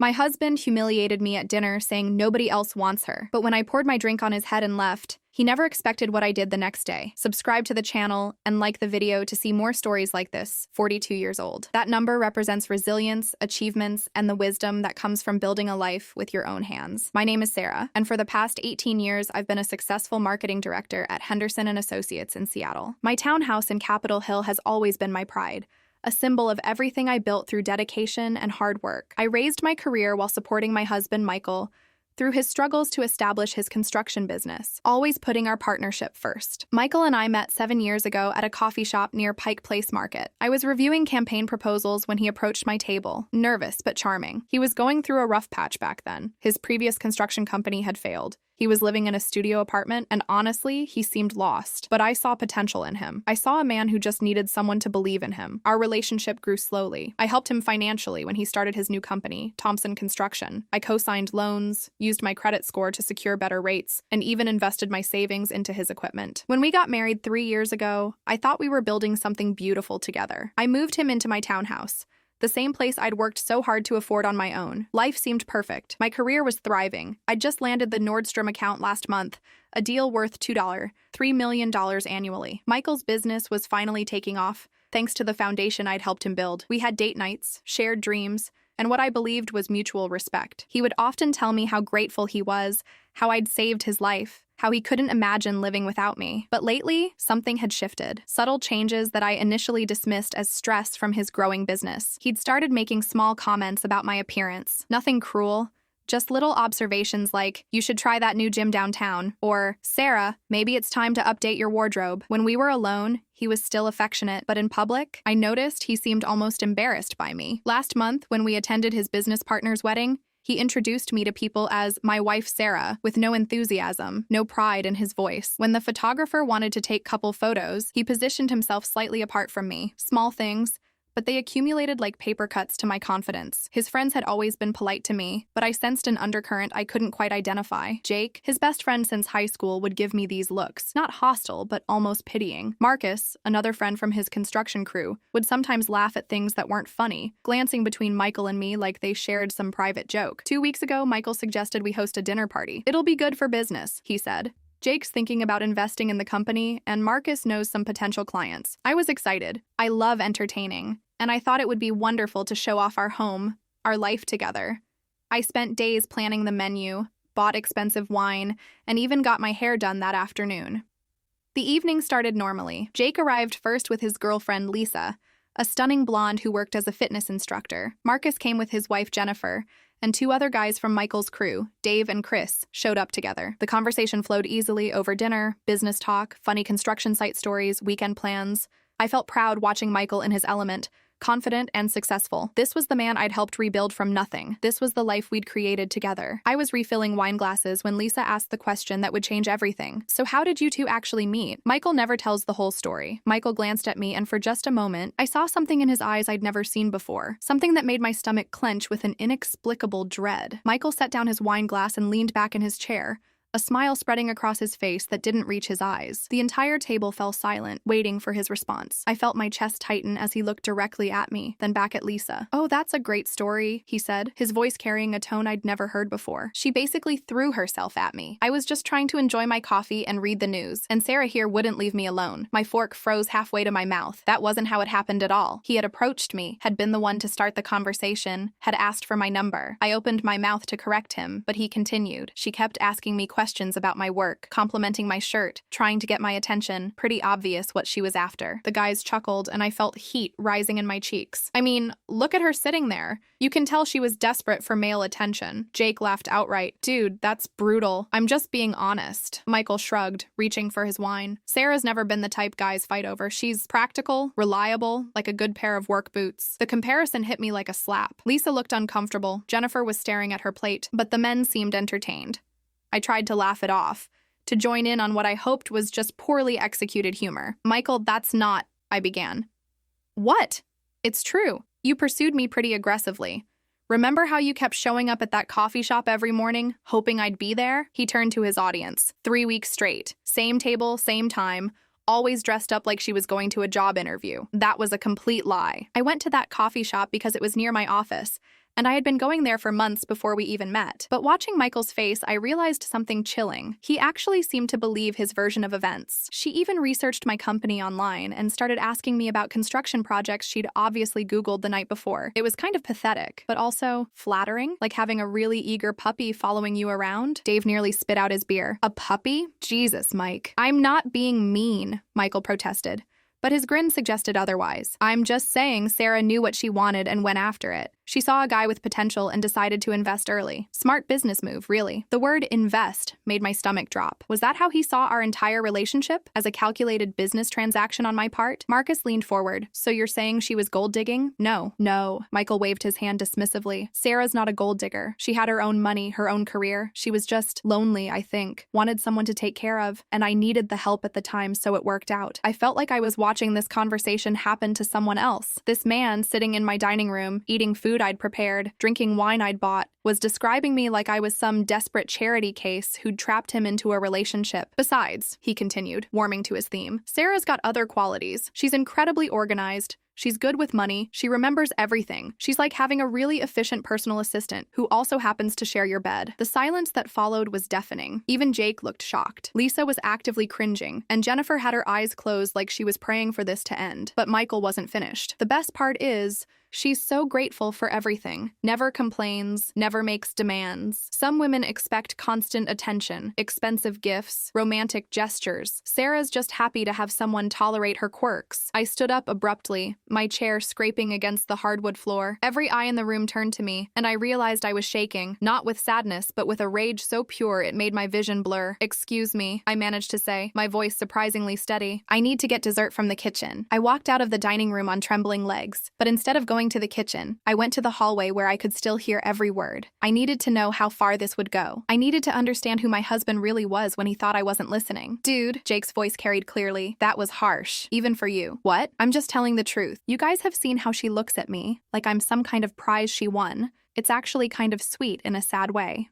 My husband humiliated me at dinner, saying nobody else wants her. But when I poured my drink on his head and left, he never expected what I did the next day. Subscribe to the channel and like the video to see more stories like this, 42 years old. That number represents resilience, achievements, and the wisdom that comes from building a life with your own hands. My name is Sarah, and for the past 18 years, I've been a successful marketing director at Henderson & Associates in Seattle. My townhouse in Capitol Hill has always been my pride, a symbol of everything I built through dedication and hard work. I raised my career while supporting my husband, Michael, through his struggles to establish his construction business, always putting our partnership first. Michael and I met 7 years ago at a coffee shop near Pike Place Market. I was reviewing campaign proposals when he approached my table, nervous but charming. He was going through a rough patch back then. His previous construction company had failed. He was living in a studio apartment, and honestly, he seemed lost. But I saw potential in him. I saw a man who just needed someone to believe in him. Our relationship grew slowly. I helped him financially when he started his new company, Thompson Construction. I co-signed loans, used my credit score to secure better rates, and even invested my savings into his equipment. When we got married 3 years ago, I thought we were building something beautiful together. I moved him into my townhouse, the same place I'd worked so hard to afford on my own. Life seemed perfect. My career was thriving. I'd just landed the Nordstrom account last month, a deal worth $3 million annually. Michael's business was finally taking off, thanks to the foundation I'd helped him build. We had date nights, shared dreams, and what I believed was mutual respect. He would often tell me how grateful he was, how I'd saved his life, how he couldn't imagine living without me. But lately, something had shifted. Subtle changes that I initially dismissed as stress from his growing business. He'd started making small comments about my appearance. Nothing cruel, just little observations like, "You should try that new gym downtown," or, "Sarah, maybe it's time to update your wardrobe." When we were alone, he was still affectionate, but in public, I noticed he seemed almost embarrassed by me. Last month, when we attended his business partner's wedding, he introduced me to people as my wife, Sarah, with no enthusiasm, no pride in his voice. When the photographer wanted to take couple photos, he positioned himself slightly apart from me. Small things, but they accumulated like paper cuts to my confidence. His friends had always been polite to me, but I sensed an undercurrent I couldn't quite identify. Jake, his best friend since high school, would give me these looks, not hostile, but almost pitying. Marcus, another friend from his construction crew, would sometimes laugh at things that weren't funny, glancing between Michael and me like they shared some private joke. 2 weeks ago, Michael suggested we host a dinner party. "It'll be good for business," he said. Jake's thinking about investing in the company, and Marcus knows some potential clients. I was excited. I love entertaining, and I thought it would be wonderful to show off our home, our life together. I spent days planning the menu, bought expensive wine, and even got my hair done that afternoon. The evening started normally. Jake arrived first with his girlfriend, Lisa, a stunning blonde who worked as a fitness instructor. Marcus came with his wife, Jennifer, and 2 other guys from Michael's crew, Dave and Chris, showed up together. The conversation flowed easily over dinner, business talk, funny construction site stories, weekend plans. I felt proud watching Michael in his element, confident and successful. This was the man I'd helped rebuild from nothing. This was the life we'd created together. I was refilling wine glasses when Lisa asked the question that would change everything. "So how did you two actually meet?" Michael never tells the whole story. Michael glanced at me, and for just a moment, I saw something in his eyes I'd never seen before. Something that made my stomach clench with an inexplicable dread. Michael set down his wine glass and leaned back in his chair, a smile spreading across his face that didn't reach his eyes. The entire table fell silent, waiting for his response. I felt my chest tighten as he looked directly at me, then back at Lisa. "Oh, that's a great story," he said, his voice carrying a tone I'd never heard before. "She basically threw herself at me. I was just trying to enjoy my coffee and read the news, and Sarah here wouldn't leave me alone." My fork froze halfway to my mouth. That wasn't how it happened at all. He had approached me, had been the one to start the conversation, had asked for my number. I opened my mouth to correct him, but he continued. "She kept asking me questions about my work, complimenting my shirt, trying to get my attention. Pretty obvious what she was after." The guys chuckled, and I felt heat rising in my cheeks. "I mean, look at her sitting there. You can tell she was desperate for male attention." Jake laughed outright. "Dude, that's brutal. I'm just being honest." Michael shrugged, reaching for his wine. "Sarah's never been the type guys fight over. She's practical, reliable, like a good pair of work boots." The comparison hit me like a slap. Lisa looked uncomfortable. Jennifer was staring at her plate, but the men seemed entertained. I tried to laugh it off, to join in on what I hoped was just poorly executed humor. "Michael, that's not," I began. "What? It's true. You pursued me pretty aggressively. Remember how you kept showing up at that coffee shop every morning, hoping I'd be there?" He turned to his audience. 3 weeks straight. Same table, same time, always dressed up like she was going to a job interview. That was a complete lie. I went to that coffee shop because it was near my office, and I had been going there for months before we even met. But watching Michael's face, I realized something chilling. He actually seemed to believe his version of events. She even researched my company online and started asking me about construction projects she'd obviously Googled the night before. It was kind of pathetic, but also flattering, like having a really eager puppy following you around. Dave nearly spit out his beer. A puppy? Jesus, Mike. I'm not being mean, Michael protested. But his grin suggested otherwise. I'm just saying Sarah knew what she wanted and went after it. She saw a guy with potential and decided to invest early. Smart business move, really. The word invest made my stomach drop. Was that how he saw our entire relationship? As a calculated business transaction on my part? Marcus leaned forward. So you're saying she was gold digging? No. Michael waved his hand dismissively. Sarah's not a gold digger. She had her own money, her own career. She was just lonely, I think. Wanted someone to take care of. And I needed the help at the time, so it worked out. I felt like I was watching this conversation happen to someone else. This man sitting in my dining room, eating food I'd prepared, drinking wine I'd bought, was describing me like I was some desperate charity case who'd trapped him into a relationship. Besides, he continued, warming to his theme, Sarah's got other qualities. She's incredibly organized. She's good with money. She remembers everything. She's like having a really efficient personal assistant who also happens to share your bed. The silence that followed was deafening. Even Jake looked shocked. Lisa was actively cringing, and Jennifer had her eyes closed like she was praying for this to end. But Michael wasn't finished. The best part is, she's so grateful for everything. Never complains, never makes demands. Some women expect constant attention, expensive gifts, romantic gestures. Sarah's just happy to have someone tolerate her quirks. I stood up abruptly, my chair scraping against the hardwood floor. Every eye in the room turned to me, and I realized I was shaking, not with sadness, but with a rage so pure it made my vision blur. Excuse me, I managed to say, my voice surprisingly steady. I need to get dessert from the kitchen. I walked out of the dining room on trembling legs, but instead of going to the kitchen, I went to the hallway where I could still hear every word. I needed to know how far this would go. I needed to understand who my husband really was when he thought I wasn't listening. Dude, Jake's voice carried clearly. That was harsh, even for you. What? I'm just telling the truth. You guys have seen how she looks at me, like I'm some kind of prize she won. It's actually kind of sweet in a sad way.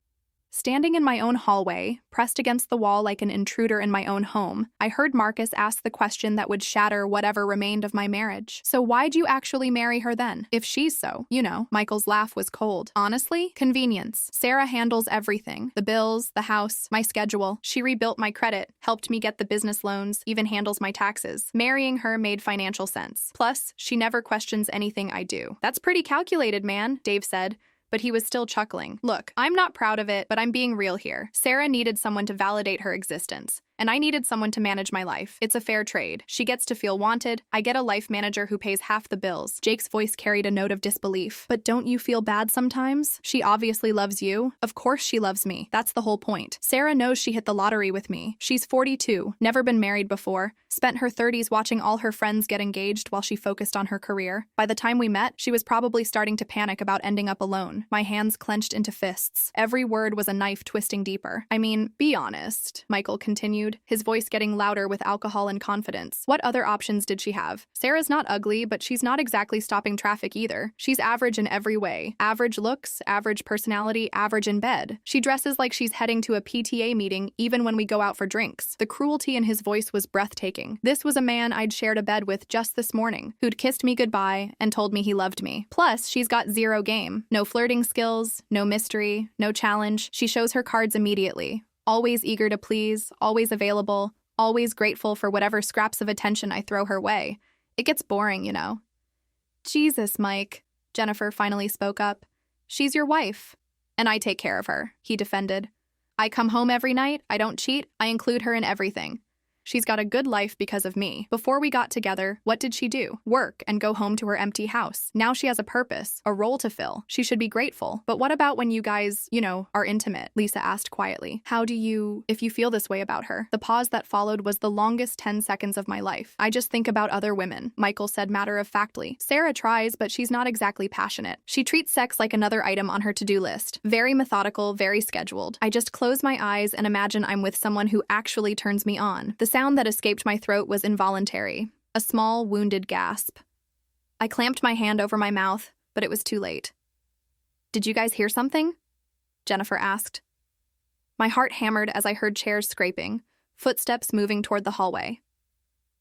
Standing in my own hallway, pressed against the wall like an intruder in my own home, I heard Marcus ask the question that would shatter whatever remained of my marriage. So why'd you actually marry her then? If she's so, you know. Michael's laugh was cold. Honestly, convenience. Sarah handles everything. The bills, the house, my schedule. She rebuilt my credit, helped me get the business loans, even handles my taxes. Marrying her made financial sense. Plus, she never questions anything I do. That's pretty calculated, man, Dave said. But he was still chuckling. Look, I'm not proud of it, but I'm being real here. Sarah needed someone to validate her existence, and I needed someone to manage my life. It's a fair trade. She gets to feel wanted. I get a life manager who pays half the bills. Jake's voice carried a note of disbelief. But don't you feel bad sometimes? She obviously loves you. Of course she loves me. That's the whole point. Sarah knows she hit the lottery with me. She's 42, never been married before, spent her 30s watching all her friends get engaged while she focused on her career. By the time we met, she was probably starting to panic about ending up alone. My hands clenched into fists. Every word was a knife twisting deeper. I mean, be honest, Michael continued, his voice getting louder with alcohol and confidence. What other options did she have? Sarah's not ugly, but she's not exactly stopping traffic either. She's average in every way. Average looks, average personality, average in bed. She dresses like she's heading to a PTA meeting even when we go out for drinks. The cruelty in his voice was breathtaking. This was a man I'd shared a bed with just this morning, who'd kissed me goodbye and told me he loved me. Plus, she's got zero game. No flirting skills, no mystery, no challenge. She shows her cards immediately. Always eager to please, always available, always grateful for whatever scraps of attention I throw her way. It gets boring, you know. Jesus, Mike, Jennifer finally spoke up. She's your wife. And I take care of her, he defended. I come home every night, I don't cheat, I include her in everything. She's got a good life because of me. Before we got together, what did she do? Work and go home to her empty house. Now she has a purpose, a role to fill. She should be grateful. But what about when you guys, are intimate? Lisa asked quietly. How do you, if you feel this way about her? The pause that followed was the longest 10 seconds of my life. I just think about other women, Michael said matter-of-factly. Sarah tries, but she's not exactly passionate. She treats sex like another item on her to-do list. Very methodical, very scheduled. I just close my eyes and imagine I'm with someone who actually turns me on. The sound that escaped my throat was involuntary, a small, wounded gasp. I clamped my hand over my mouth, but it was too late. Did you guys hear something? Jennifer asked. My heart hammered as I heard chairs scraping, footsteps moving toward the hallway.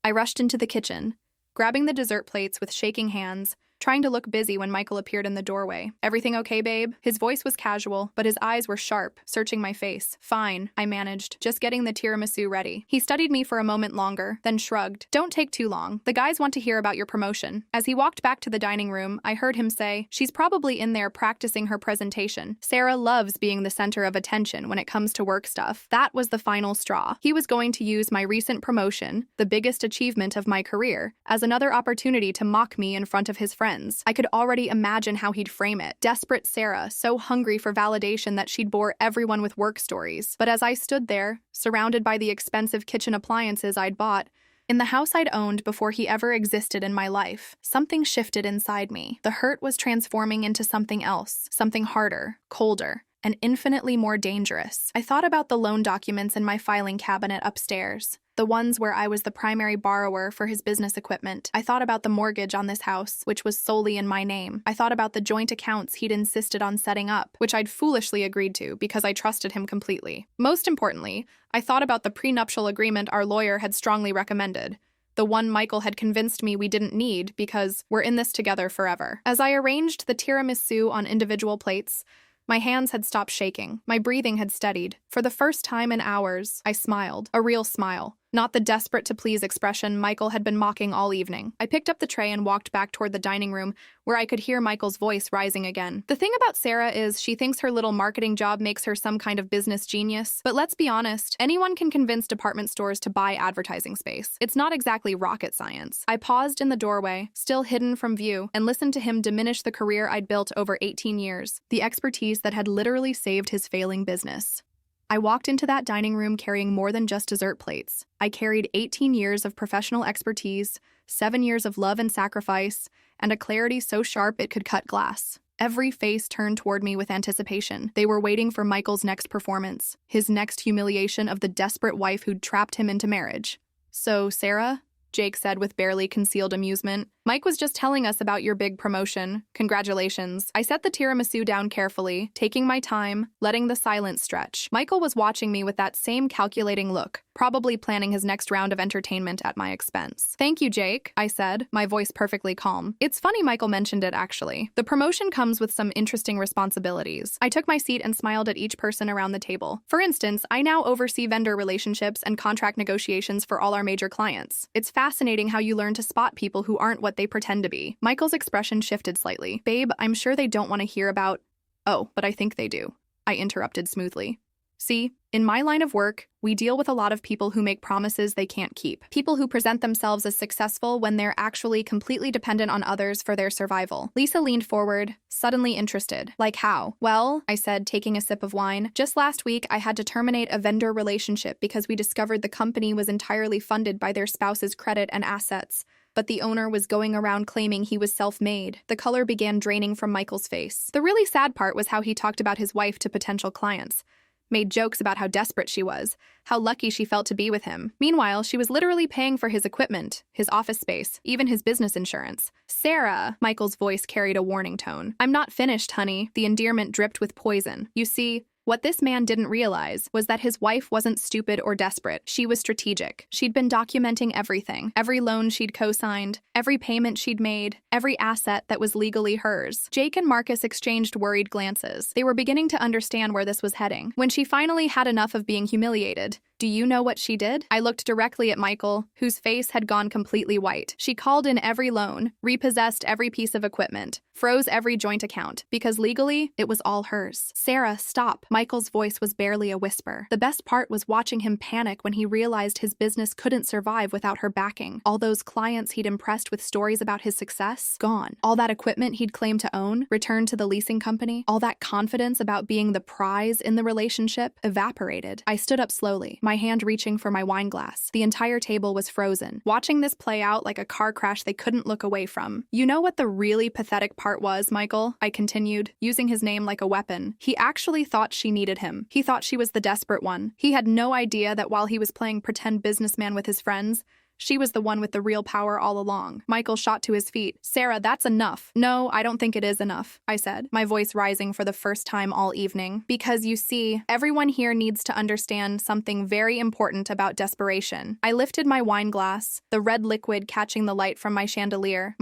I rushed into the kitchen, grabbing the dessert plates with shaking hands, trying to look busy when Michael appeared in the doorway. "Everything okay, babe?" His voice was casual, but his eyes were sharp, searching my face. "Fine," I managed, just getting the tiramisu ready. He studied me for a moment longer, then shrugged. "Don't take too long. The guys want to hear about your promotion." As he walked back to the dining room, I heard him say, "She's probably in there practicing her presentation. Sarah loves being the center of attention when it comes to work stuff." That was the final straw. He was going to use my recent promotion, the biggest achievement of my career, as another opportunity to mock me in front of his friends. I could already imagine how he'd frame it. Desperate Sarah, so hungry for validation that she'd bore everyone with work stories. But as I stood there, surrounded by the expensive kitchen appliances I'd bought, in the house I'd owned before he ever existed in my life, something shifted inside me. The hurt was transforming into something else, something harder, colder, and infinitely more dangerous. I thought about the loan documents in my filing cabinet upstairs, the ones where I was the primary borrower for his business equipment. I thought about the mortgage on this house, which was solely in my name. I thought about the joint accounts he'd insisted on setting up, which I'd foolishly agreed to because I trusted him completely. Most importantly, I thought about the prenuptial agreement our lawyer had strongly recommended, the one Michael had convinced me we didn't need because we're in this together forever. As I arranged the tiramisu on individual plates, my hands had stopped shaking. My breathing had steadied. For the first time in hours, I smiled. A real smile. Not the desperate-to-please expression Michael had been mocking all evening. I picked up the tray and walked back toward the dining room, where I could hear Michael's voice rising again. "The thing about Sarah is she thinks her little marketing job makes her some kind of business genius. But let's be honest, anyone can convince department stores to buy advertising space. It's not exactly rocket science." I paused in the doorway, still hidden from view, and listened to him diminish the career I'd built over 18 years, the expertise that had literally saved his failing business. I walked into that dining room carrying more than just dessert plates. I carried 18 years of professional expertise, 7 years of love and sacrifice, and a clarity so sharp it could cut glass. Every face turned toward me with anticipation. They were waiting for Michael's next performance, his next humiliation of the desperate wife who'd trapped him into marriage. "So, Sarah?" Jake said with barely concealed amusement. "Mike was just telling us about your big promotion. Congratulations." I set the tiramisu down carefully, taking my time, letting the silence stretch. Michael was watching me with that same calculating look, probably planning his next round of entertainment at my expense. "Thank you, Jake," I said, my voice perfectly calm. "It's funny Michael mentioned it, actually. The promotion comes with some interesting responsibilities." I took my seat and smiled at each person around the table. "For instance, I now oversee vendor relationships and contract negotiations for all our major clients. It's fascinating how you learn to spot people who aren't what they pretend to be." Michael's expression shifted slightly. "Babe, I'm sure they don't want to hear about—" "Oh, but I think they do," I interrupted smoothly. "See, in my line of work, we deal with a lot of people who make promises they can't keep. People who present themselves as successful when they're actually completely dependent on others for their survival." Lisa leaned forward, suddenly interested. "Like how?" "Well," I said, taking a sip of wine, "just last week I had to terminate a vendor relationship because we discovered the company was entirely funded by their spouse's credit and assets. But the owner was going around claiming he was self-made." The color began draining from Michael's face. The really sad part was how he talked about his wife to potential clients. Made jokes about how desperate she was, how lucky she felt to be with him. Meanwhile, she was literally paying for his equipment, his office space, even his business insurance. "Sarah," Michael's voice carried a warning tone. "I'm not finished, honey." The endearment dripped with poison. "You see, what this man didn't realize was that his wife wasn't stupid or desperate. She was strategic. She'd been documenting everything. Every loan she'd co-signed, every payment she'd made, every asset that was legally hers." Jake and Marcus exchanged worried glances. They were beginning to understand where this was heading. When she finally had enough of being humiliated, "Do you know what she did?" I looked directly at Michael, whose face had gone completely white. "She called in every loan, repossessed every piece of equipment, froze every joint account, because legally, it was all hers." "Sarah, stop." Michael's voice was barely a whisper. The best part was watching him panic when he realized his business couldn't survive without her backing. All those clients he'd impressed with stories about his success, gone. All that equipment he'd claimed to own, returned to the leasing company. All that confidence about being the prize in the relationship, evaporated. I stood up slowly, my hand reaching for my wine glass. The entire table was frozen, watching this play out like a car crash they couldn't look away from. "You know what the really pathetic part was, Michael?" I continued, using his name like a weapon. "He actually thought she needed him. He thought she was the desperate one. He had no idea that while he was playing pretend businessman with his friends, She was the one with the real power all along. Michael shot to his feet. Sarah, that's enough. No, I don't think it is enough, I said, my voice rising for the first time all evening. Because you see, everyone here needs to understand something very important about desperation. I lifted my wine glass, the red liquid catching the light from my chandelier,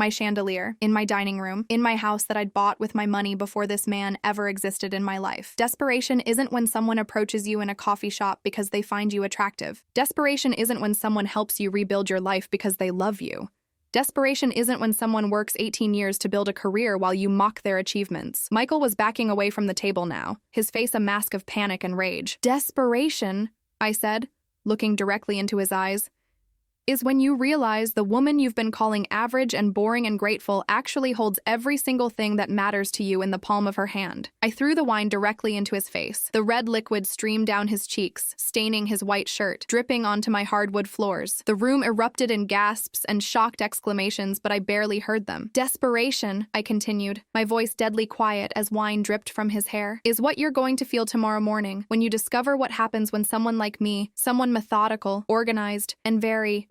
in my dining room, in my house that I'd bought with my money before this man ever existed in my life. Desperation isn't when someone approaches you in a coffee shop because they find you attractive. Desperation isn't when someone helps you rebuild your life because they love you. Desperation isn't when someone works 18 years to build a career while you mock their achievements. Michael was backing away from the table now, his face a mask of panic and rage. Desperation, I said, looking directly into his eyes, is when you realize the woman you've been calling average and boring and grateful actually holds every single thing that matters to you in the palm of her hand. I threw the wine directly into his face. The red liquid streamed down his cheeks, staining his white shirt, dripping onto my hardwood floors. The room erupted in gasps and shocked exclamations, but I barely heard them. Desperation, I continued, my voice deadly quiet as wine dripped from his hair, is what you're going to feel tomorrow morning when you discover what happens when someone like me, someone methodical, organized, and very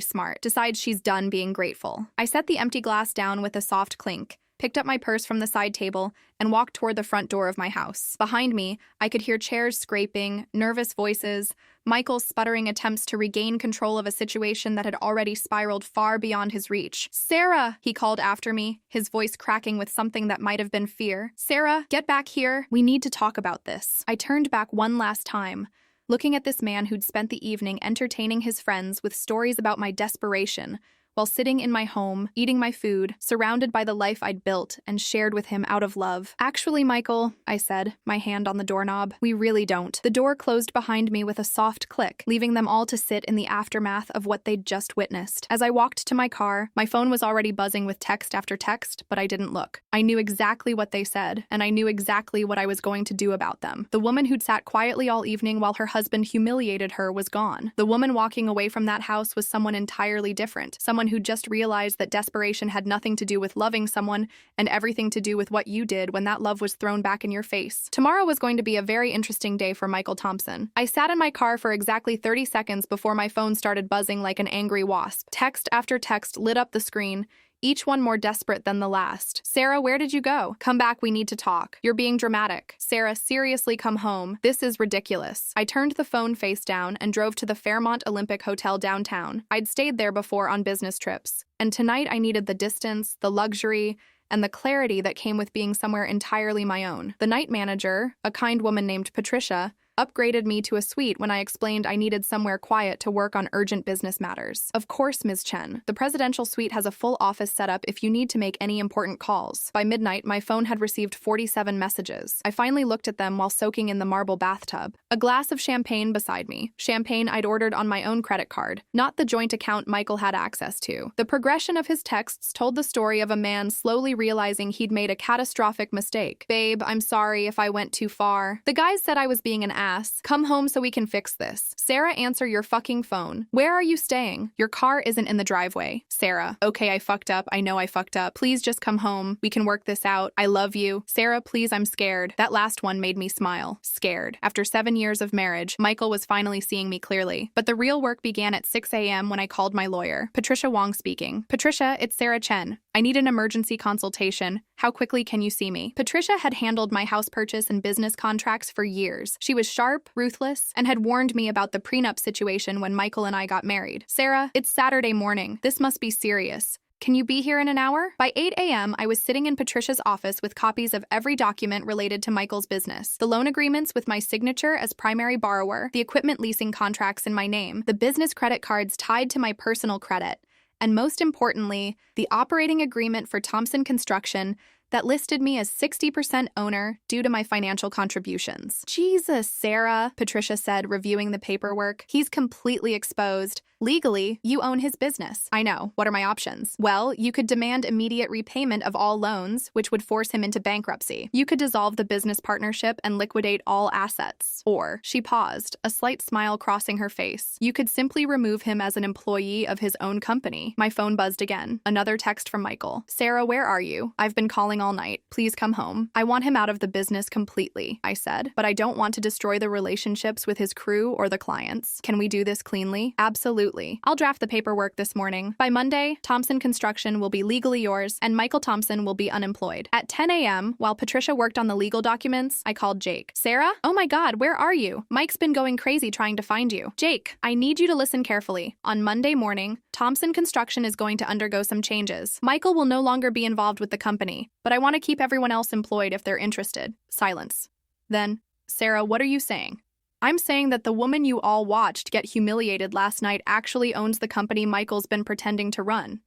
smart, decides she's done being grateful. I set the empty glass down with a soft clink, picked up my purse from the side table, and walked toward the front door of my house. Behind me, I could hear chairs scraping, nervous voices, Michael's sputtering attempts to regain control of a situation that had already spiraled far beyond his reach. Sarah, he called after me, his voice cracking with something that might have been fear. Sarah, get back here. We need to talk about this. I turned back one last time, looking at this man who'd spent the evening entertaining his friends with stories about my desperation, while sitting in my home, eating my food, surrounded by the life I'd built and shared with him out of love. Actually, Michael, I said, my hand on the doorknob, we really don't. The door closed behind me with a soft click, leaving them all to sit in the aftermath of what they'd just witnessed. As I walked to my car, my phone was already buzzing with text after text, but I didn't look. I knew exactly what they said, and I knew exactly what I was going to do about them. The woman who'd sat quietly all evening while her husband humiliated her was gone. The woman walking away from that house was someone entirely different, someone who just realized that desperation had nothing to do with loving someone and everything to do with what you did when that love was thrown back in your face. Tomorrow was going to be a very interesting day for Michael Thompson. I sat in my car for exactly 30 seconds before my phone started buzzing like an angry wasp. Text after text lit up the screen, each one more desperate than the last. Sarah, where did you go? Come back, we need to talk. You're being dramatic. Sarah, seriously, come home. This is ridiculous. I turned the phone face down and drove to the Fairmont Olympic Hotel downtown. I'd stayed there before on business trips, and tonight I needed the distance, the luxury, and the clarity that came with being somewhere entirely my own. The night manager, a kind woman named Patricia, upgraded me to a suite when I explained I needed somewhere quiet to work on urgent business matters. Of course, Ms. Chen. The presidential suite has a full office set up if you need to make any important calls. By midnight, my phone had received 47 messages. I finally looked at them while soaking in the marble bathtub. A glass of champagne beside me. Champagne I'd ordered on my own credit card, not the joint account Michael had access to. The progression of his texts told the story of a man slowly realizing he'd made a catastrophic mistake. Babe, I'm sorry if I went too far. The guys said I was being an ass. Come home so we can fix this. Sarah, answer your fucking phone. Where are you staying? Your car isn't in the driveway. Sarah, okay, I fucked up. I know I fucked up. Please just come home. We can work this out. I love you. Sarah, please, I'm scared. That last one made me smile. Scared. After 7 years of marriage, Michael was finally seeing me clearly. But the real work began at 6 a.m. when I called my lawyer. Patricia Wong speaking. Patricia, it's Sarah Chen. I need an emergency consultation. How quickly can you see me? Patricia had handled my house purchase and business contracts for years. She was sharp, ruthless, and had warned me about the prenup situation when Michael and I got married. Sarah, it's Saturday morning. This must be serious. Can you be here in an hour? By 8 a.m., I was sitting in Patricia's office with copies of every document related to Michael's business. The loan agreements with my signature as primary borrower, the equipment leasing contracts in my name, the business credit cards tied to my personal credit, and most importantly, the operating agreement for Thompson Construction that listed me as 60% owner due to my financial contributions. Jesus, Sarah, Patricia said, reviewing the paperwork. He's completely exposed. Legally, you own his business. I know. What are my options? Well, you could demand immediate repayment of all loans, which would force him into bankruptcy. You could dissolve the business partnership and liquidate all assets. Or, she paused, a slight smile crossing her face. You could simply remove him as an employee of his own company. My phone buzzed again. Another text from Michael. Sarah, where are you? I've been calling calling all night. Please come home. I want him out of the business completely, I said, but I don't want to destroy the relationships with his crew or the clients. Can we do this cleanly? Absolutely. I'll draft the paperwork this morning. By Monday, Thompson Construction will be legally yours, and Michael Thompson will be unemployed. At 10 a.m., while Patricia worked on the legal documents, I called Jake. Sarah? Oh my God, where are you? Mike's been going crazy trying to find you. Jake, I need you to listen carefully. On Monday morning, Thompson Construction is going to undergo some changes. Michael will no longer be involved with the company, but I want to keep everyone else employed if they're interested. Silence. Then, Sarah, what are you saying? I'm saying that the woman you all watched get humiliated last night actually owns the company Michael's been pretending to run.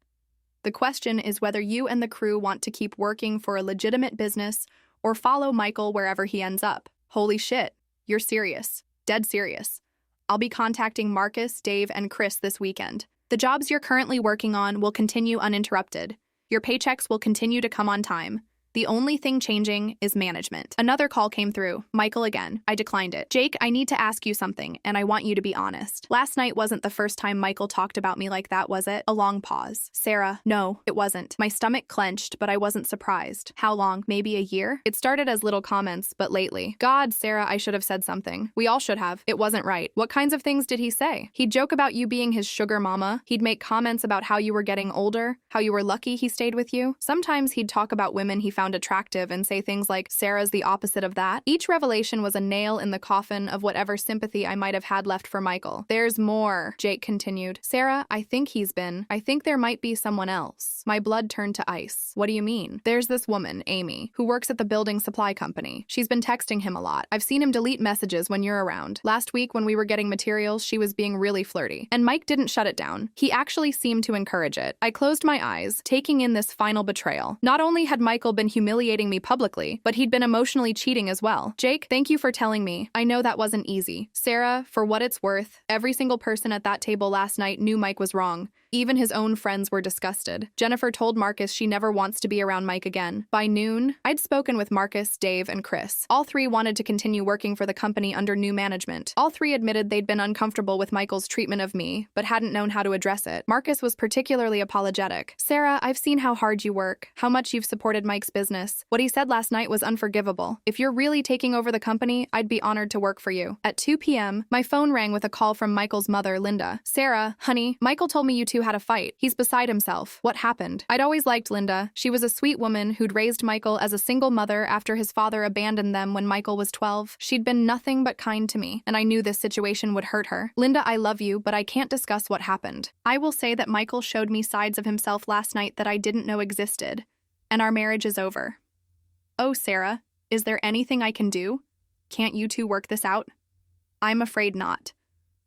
The question is whether you and the crew want to keep working for a legitimate business or follow Michael wherever he ends up. Holy shit, you're serious. Dead serious. I'll be contacting Marcus, Dave, and Chris this weekend. The jobs you're currently working on will continue uninterrupted. Your paychecks will continue to come on time. The only thing changing is management. Another call came through. Michael again. I declined it. Jake, I need to ask you something, and I want you to be honest. Last night wasn't the first time Michael talked about me like that, was it? A long pause. Sarah, no, it wasn't. My stomach clenched, but I wasn't surprised. How long? Maybe a year? It started as little comments, but lately. God, Sarah, I should have said something. We all should have. It wasn't right. What kinds of things did he say? He'd joke about you being his sugar mama. He'd make comments about how you were getting older, how you were lucky he stayed with you. Sometimes he'd talk about women he found attractive and say things like, Sarah's the opposite of that. Each revelation was a nail in the coffin of whatever sympathy I might have had left for Michael. There's more, Jake continued. Sarah, I think there might be someone else. My blood turned to ice. What do you mean? There's this woman, Amy, who works at the building supply company. She's been texting him a lot. I've seen him delete messages when you're around. Last week when we were getting materials, she was being really flirty. And Mike didn't shut it down. He actually seemed to encourage it. I closed my eyes, taking in this final betrayal. Not only had Michael been humiliating me publicly, but he'd been emotionally cheating as well. Jake, thank you for telling me. I know that wasn't easy. Sarah, for what it's worth, every single person at that table last night knew Mike was wrong. Even his own friends were disgusted. Jennifer told Marcus she never wants to be around Mike again. By noon, I'd spoken with Marcus, Dave, and Chris. All three wanted to continue working for the company under new management. All three admitted they'd been uncomfortable with Michael's treatment of me, but hadn't known how to address it. Marcus was particularly apologetic. Sarah, I've seen how hard you work, how much you've supported Mike's business. What he said last night was unforgivable. If you're really taking over the company, I'd be honored to work for you. At 2 p.m., my phone rang with a call from Michael's mother, Linda. Sarah, honey, Michael told me you two had a fight. He's beside himself. What happened? I'd always liked Linda. She was a sweet woman who'd raised Michael as a single mother after his father abandoned them when Michael was 12. She'd been nothing but kind to me, and I knew this situation would hurt her. Linda, I love you, but I can't discuss what happened. I will say that Michael showed me sides of himself last night that I didn't know existed, and our marriage is over. Oh, Sarah, is there anything I can do? Can't you two work this out? I'm afraid not.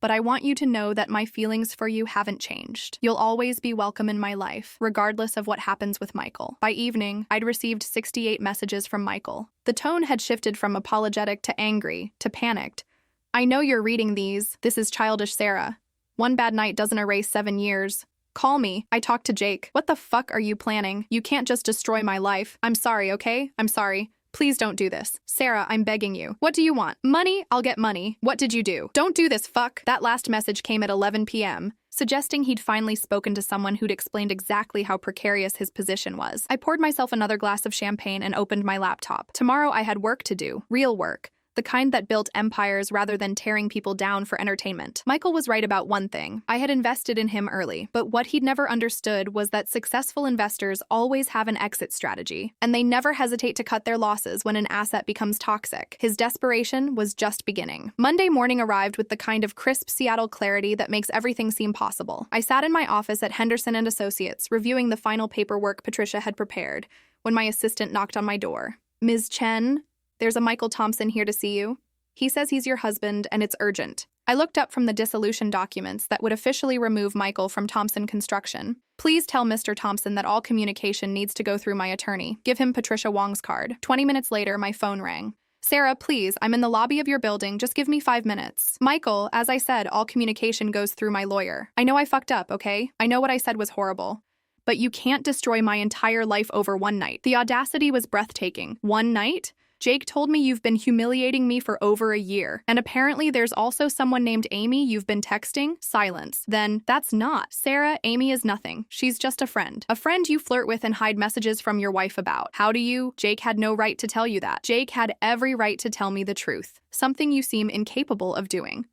But I want you to know that my feelings for you haven't changed. You'll always be welcome in my life, regardless of what happens with Michael. By evening, I'd received 68 messages from Michael. The tone had shifted from apologetic to angry to panicked. I know you're reading these. This is childish, Sarah. One bad night doesn't erase 7 years. Call me. I talked to Jake. What the fuck are you planning? You can't just destroy my life. I'm sorry, okay? I'm sorry. Please don't do this. Sarah, I'm begging you. What do you want? Money? I'll get money. What did you do? Don't do this, fuck. That last message came at 11 p.m., suggesting he'd finally spoken to someone who'd explained exactly how precarious his position was. I poured myself another glass of champagne and opened my laptop. Tomorrow I had work to do. Real work. The kind that built empires rather than tearing people down for entertainment. Michael was right about one thing. I had invested in him early, but what he'd never understood was that successful investors always have an exit strategy, and they never hesitate to cut their losses when an asset becomes toxic. His desperation was just beginning. Monday morning arrived with the kind of crisp Seattle clarity that makes everything seem possible. I sat in my office at Henderson & Associates, reviewing the final paperwork Patricia had prepared, when my assistant knocked on my door. Ms. Chen? There's a Michael Thompson here to see you. He says he's your husband, and it's urgent. I looked up from the dissolution documents that would officially remove Michael from Thompson Construction. Please tell Mr. Thompson that all communication needs to go through my attorney. Give him Patricia Wong's card. 20 minutes later, my phone rang. Sarah, please, I'm in the lobby of your building. Just give me 5 minutes. Michael, as I said, all communication goes through my lawyer. I know I fucked up, okay? I know what I said was horrible. But you can't destroy my entire life over one night. The audacity was breathtaking. One night? Jake told me you've been humiliating me for over a year. And apparently there's also someone named Amy you've been texting. Silence. Then, that's not. Sarah, Amy is nothing. She's just a friend. A friend you flirt with and hide messages from your wife about. How do you? Jake had no right to tell you that. Jake had every right to tell me the truth. Something you seem incapable of doing.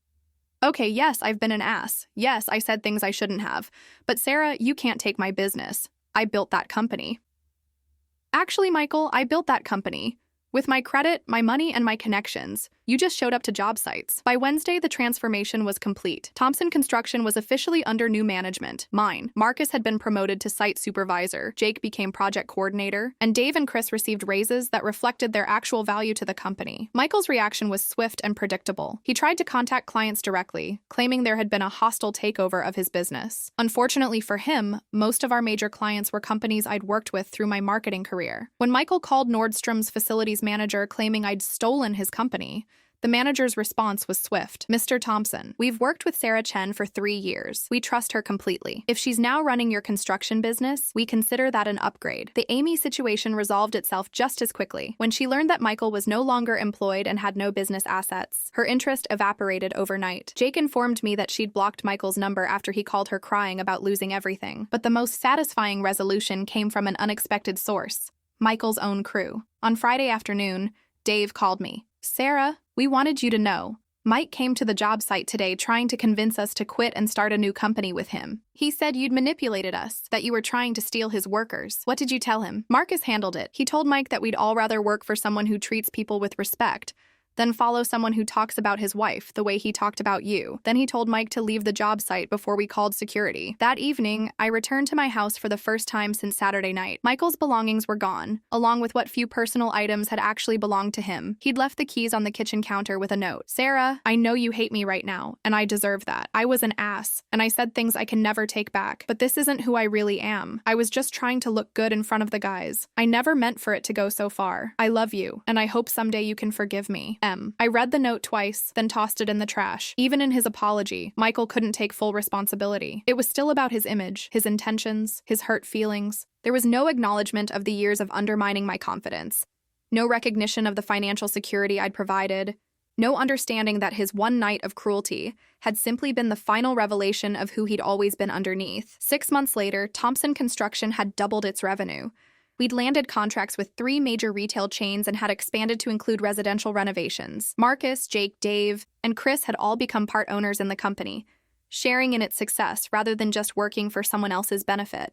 Okay, yes, I've been an ass. Yes, I said things I shouldn't have. But Sarah, you can't take my business. I built that company. Actually, Michael, I built that company. With my credit, my money, and my connections. You just showed up to job sites. By Wednesday, the transformation was complete. Thompson Construction was officially under new management. Mine. Marcus had been promoted to site supervisor. Jake became project coordinator. And Dave and Chris received raises that reflected their actual value to the company. Michael's reaction was swift and predictable. He tried to contact clients directly, claiming there had been a hostile takeover of his business. Unfortunately for him, most of our major clients were companies I'd worked with through my marketing career. When Michael called Nordstrom's facilities manager claiming I'd stolen his company, the manager's response was swift. Mr. Thompson, we've worked with Sarah Chen for 3 years. We trust her completely. If she's now running your construction business, we consider that an upgrade. The Amy situation resolved itself just as quickly. When she learned that Michael was no longer employed and had no business assets, her interest evaporated overnight. Jake informed me that she'd blocked Michael's number after he called her crying about losing everything. But the most satisfying resolution came from an unexpected source. Michael's own crew. On Friday afternoon, Dave called me. Sarah, we wanted you to know. Mike came to the job site today trying to convince us to quit and start a new company with him. He said you'd manipulated us, that you were trying to steal his workers. What did you tell him? Marcus handled it. He told Mike that we'd all rather work for someone who treats people with respect than follow someone who talks about his wife the way he talked about you. Then he told Mike to leave the job site before we called security. That evening, I returned to my house for the first time since Saturday night. Michael's belongings were gone, along with what few personal items had actually belonged to him. He'd left the keys on the kitchen counter with a note. Sarah, I know you hate me right now, and I deserve that. I was an ass, and I said things I can never take back. But this isn't who I really am. I was just trying to look good in front of the guys. I never meant for it to go so far. I love you, and I hope someday you can forgive me. M. I read the note twice, then tossed it in the trash. Even in his apology, Michael couldn't take full responsibility. It was still about his image, his intentions, his hurt feelings. There was no acknowledgement of the years of undermining my confidence. No recognition of the financial security I'd provided. No understanding that his one night of cruelty had simply been the final revelation of who he'd always been underneath. 6 months later, Thompson Construction had doubled its revenue. We'd landed contracts with 3 major retail chains and had expanded to include residential renovations. Marcus, Jake, Dave, and Chris had all become part owners in the company, sharing in its success rather than just working for someone else's benefit.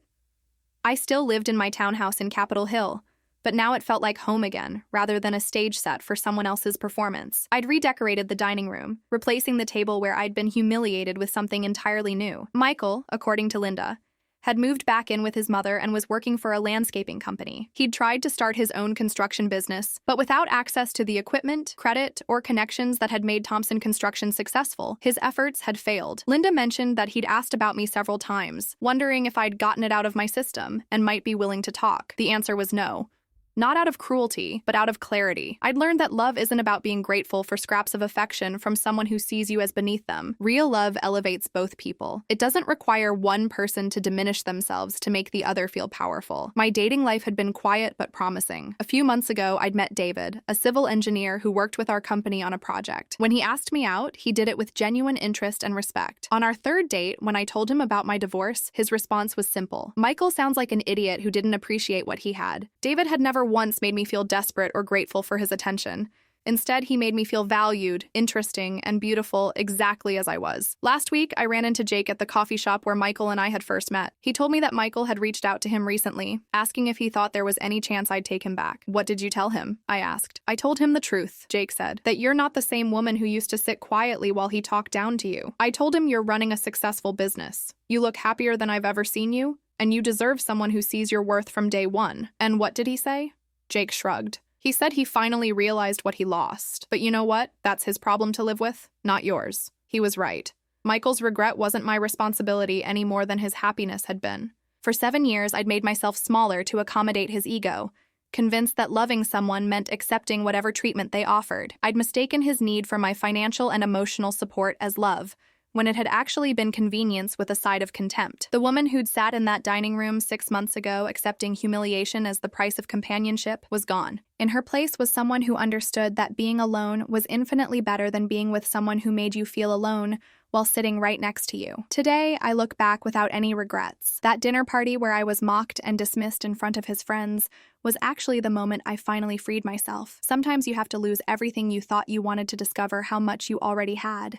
I still lived in my townhouse in Capitol Hill, but now it felt like home again, rather than a stage set for someone else's performance. I'd redecorated the dining room, replacing the table where I'd been humiliated with something entirely new. Michael, according to Linda, had moved back in with his mother and was working for a landscaping company. He'd tried to start his own construction business, but without access to the equipment, credit, or connections that had made Thompson Construction successful, his efforts had failed. Linda mentioned that he'd asked about me several times, wondering if I'd gotten it out of my system and might be willing to talk. The answer was no. Not out of cruelty, but out of clarity. I'd learned that love isn't about being grateful for scraps of affection from someone who sees you as beneath them. Real love elevates both people. It doesn't require one person to diminish themselves to make the other feel powerful. My dating life had been quiet but promising. A few months ago, I'd met David, a civil engineer who worked with our company on a project. When he asked me out, he did it with genuine interest and respect. On our 3rd date, when I told him about my divorce, his response was simple. Michael sounds like an idiot who didn't appreciate what he had. David had never once made me feel desperate or grateful for his attention. Instead, he made me feel valued, interesting, and beautiful exactly as I was. Last week, I ran into Jake at the coffee shop where Michael and I had first met. He told me that Michael had reached out to him recently, asking if he thought there was any chance I'd take him back. What did you tell him? I asked. I told him the truth, Jake said, that you're not the same woman who used to sit quietly while he talked down to you. I told him you're running a successful business. You look happier than I've ever seen you, and you deserve someone who sees your worth from day one. And what did he say? Jake shrugged. He said he finally realized what he lost. But you know what? That's his problem to live with, not yours. He was right. Michael's regret wasn't my responsibility any more than his happiness had been. For 7 years, I'd made myself smaller to accommodate his ego, convinced that loving someone meant accepting whatever treatment they offered. I'd mistaken his need for my financial and emotional support as love, when it had actually been convenience with a side of contempt. The woman who'd sat in that dining room 6 months ago, accepting humiliation as the price of companionship, was gone. In her place was someone who understood that being alone was infinitely better than being with someone who made you feel alone while sitting right next to you. Today, I look back without any regrets. That dinner party where I was mocked and dismissed in front of his friends was actually the moment I finally freed myself. Sometimes you have to lose everything you thought you wanted to discover how much you already had,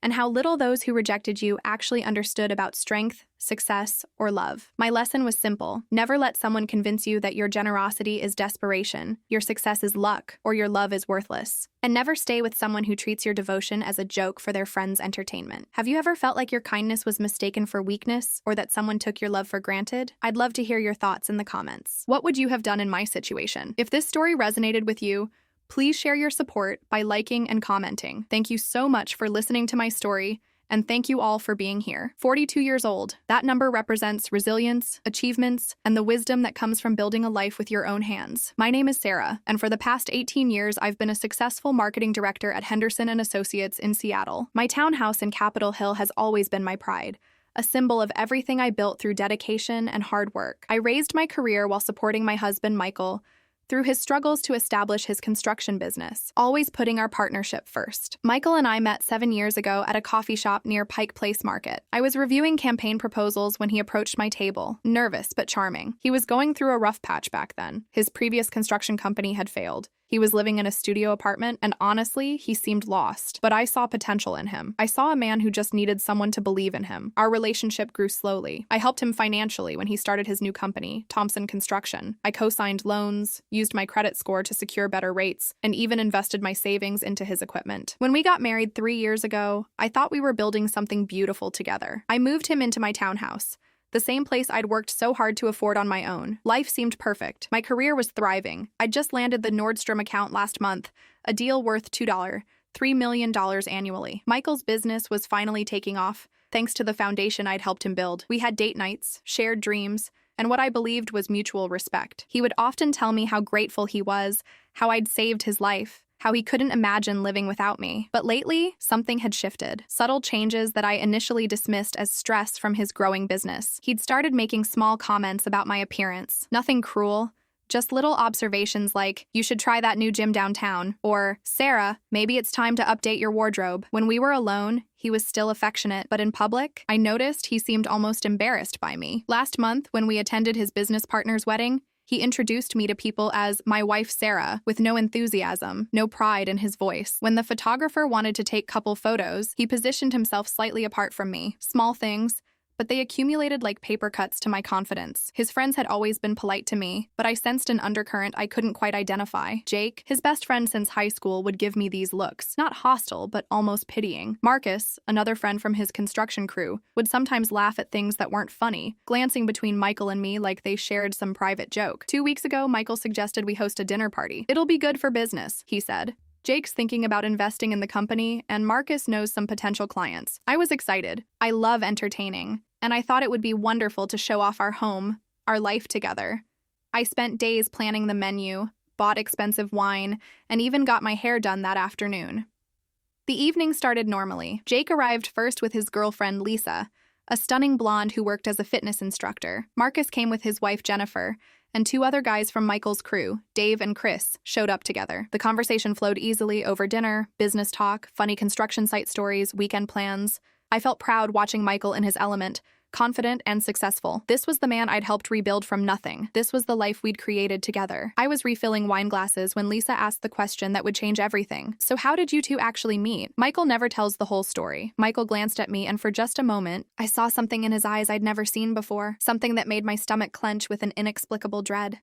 and how little those who rejected you actually understood about strength, success, or love. My lesson was simple. Never let someone convince you that your generosity is desperation, your success is luck, or your love is worthless. And never stay with someone who treats your devotion as a joke for their friends' entertainment. Have you ever felt like your kindness was mistaken for weakness, or that someone took your love for granted? I'd love to hear your thoughts in the comments. What would you have done in my situation? If this story resonated with you, please share your support by liking and commenting. Thank you so much for listening to my story, and thank you all for being here. 42 years old. That number represents resilience, achievements, and the wisdom that comes from building a life with your own hands. My name is Sarah, and for the past 18 years, I've been a successful marketing director at Henderson & Associates in Seattle. My townhouse in Capitol Hill has always been my pride, a symbol of everything I built through dedication and hard work. I raised my career while supporting my husband, Michael, through his struggles to establish his construction business, always putting our partnership first. Michael and I met 7 years ago at a coffee shop near Pike Place Market. I was reviewing campaign proposals when he approached my table, nervous but charming. He was going through a rough patch back then. His previous construction company had failed. He was living in a studio apartment, and honestly, he seemed lost. But I saw potential in him. I saw a man who just needed someone to believe in him. Our relationship grew slowly. I helped him financially when he started his new company, Thompson Construction. I co-signed loans, used my credit score to secure better rates, and even invested my savings into his equipment. When we got married 3 years ago, I thought we were building something beautiful together. I moved him into my townhouse, the same place I'd worked so hard to afford on my own. Life seemed perfect. My career was thriving. I'd just landed the Nordstrom account last month, a deal worth $3 million annually. Michael's business was finally taking off, thanks to the foundation I'd helped him build. We had date nights, shared dreams, and what I believed was mutual respect. He would often tell me how grateful he was, how I'd saved his life, how he couldn't imagine living without me. But lately, something had shifted. Subtle changes that I initially dismissed as stress from his growing business. He'd started making small comments about my appearance. Nothing cruel, just little observations like, "You should try that new gym downtown," or, "Sarah, maybe it's time to update your wardrobe." When we were alone, he was still affectionate, but in public, I noticed he seemed almost embarrassed by me. Last month, when we attended his business partner's wedding, he introduced me to people as my wife, Sarah, with no enthusiasm, no pride in his voice. When the photographer wanted to take couple photos, he positioned himself slightly apart from me. Small things, but they accumulated like paper cuts to my confidence. His friends had always been polite to me, but I sensed an undercurrent I couldn't quite identify. Jake, his best friend since high school, would give me these looks, not hostile, but almost pitying. Marcus, another friend from his construction crew, would sometimes laugh at things that weren't funny, glancing between Michael and me like they shared some private joke. 2 weeks ago, Michael suggested we host a dinner party. "It'll be good for business," he said. Jake's thinking about investing in the company, and Marcus knows some potential clients. I was excited. I love entertaining, and I thought it would be wonderful to show off our home, our life together. I spent days planning the menu, bought expensive wine, and even got my hair done that afternoon. The evening started normally. Jake arrived first with his girlfriend, Lisa, a stunning blonde who worked as a fitness instructor. Marcus came with his wife, Jennifer, and 2 other guys from Michael's crew, Dave and Chris, showed up together. The conversation flowed easily over dinner, business talk, funny construction site stories, weekend plans. I felt proud watching Michael in his element, confident and successful. This was the man I'd helped rebuild from nothing. This was the life we'd created together. I was refilling wine glasses when Lisa asked the question that would change everything. "So how did you two actually meet?" Michael never tells the whole story. Michael glanced at me, and for just a moment, I saw something in his eyes I'd never seen before, something that made my stomach clench with an inexplicable dread.